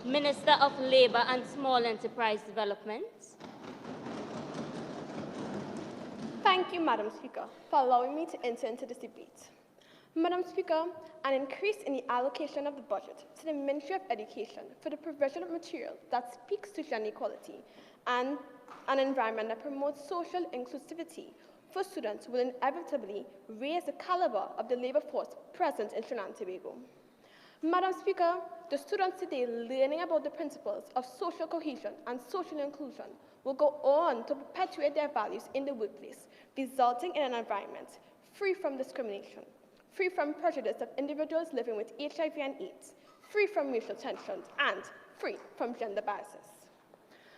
Minister of Labour and Small Enterprise Development. Thank you, Madam Speaker, for allowing me to enter into this debate. Madam Speaker, an increase in the allocation of the budget to the Ministry of Education for the provision of material that speaks to gender equality and an environment that promotes social inclusivity for students will inevitably raise the caliber of the labour force present in Trinidad and Tobago. Madam Speaker, the students today learning about the principles of social cohesion and social inclusion will go on to perpetuate their values in the workplace, resulting in an environment free from discrimination, free from prejudice of individuals living with HIV and AIDS, free from racial tensions, and free from gender biases.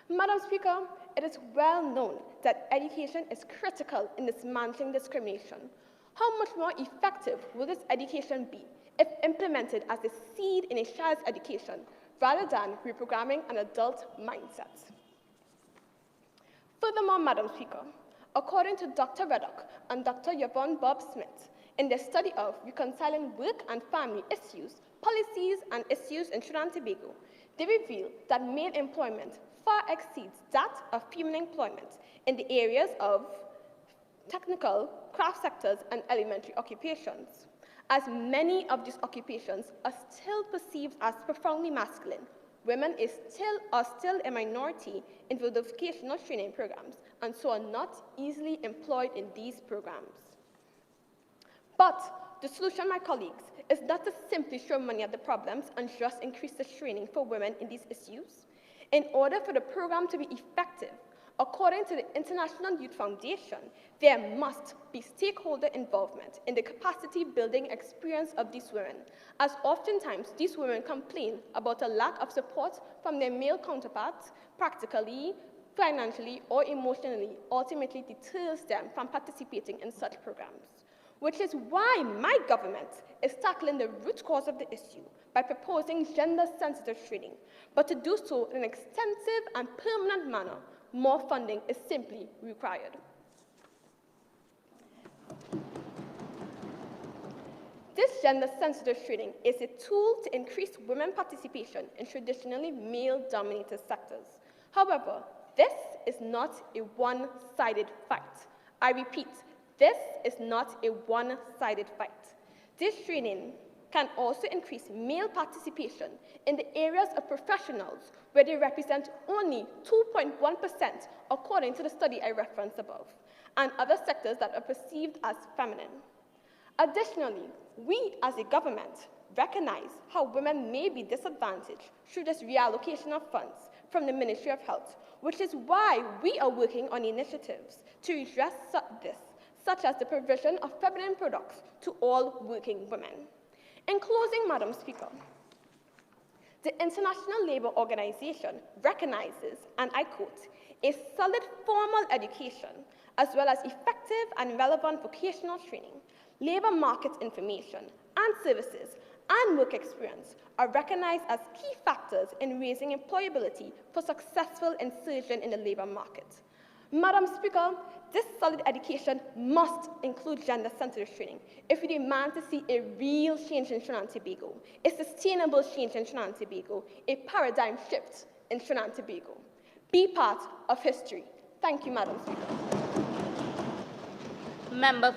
Madam Speaker, it is well known that education is critical in dismantling discrimination. How much more effective will this education be if implemented as a seed in a child's education rather than reprogramming an adult mindset? Furthermore, Madam Speaker, according to Dr. Reddock and Dr. Yvonne Bob Smith, in their study of reconciling work and family issues, policies, and issues in Trinidad and Tobago, they reveal that male employment far exceeds that of female employment in the areas of technical, craft sectors, and elementary occupations. As many of these occupations are still perceived as profoundly masculine, women are still a minority in the vocational training programs and so are not easily employed in these programs. But the solution, my colleagues, is not to simply throw money at the problems and just increase the training for women in these issues. In order for the program to be effective, according to the International Youth Foundation, there must be stakeholder involvement in the capacity building experience of these women, as oftentimes these women complain about a lack of support from their male counterparts, practically, financially, or emotionally, ultimately deters them from participating in such programs. Which is why my government is tackling the root cause of the issue by proposing gender-sensitive training. But to do so in an extensive and permanent manner, more funding is simply required. This gender-sensitive training is a tool to increase women participation in traditionally male-dominated sectors. However, this is not a one-sided fight. I repeat, this is not a one-sided fight. This training can also increase male participation in the areas of professionals where they represent only 2.1% according to the study I referenced above, and other sectors that are perceived as feminine. Additionally, we as a government recognize how women may be disadvantaged through this reallocation of funds from the Ministry of Health, which is why we are working on initiatives to redress this, such as the provision of feminine products to all working women. In closing, Madam Speaker, the International Labour Organization recognizes, and I quote, a solid formal education as well as effective and relevant vocational training, labour market information and services, and work experience are recognized as key factors in raising employability for successful insertion in the labour market. Madam Speaker, this solid education must include gender-sensitive training if we demand to see a real change in Trinidad and Tobago, a sustainable change in Trinidad and Tobago, a paradigm shift in Trinidad and Tobago. Be part of history. Thank you, Madam Speaker. Member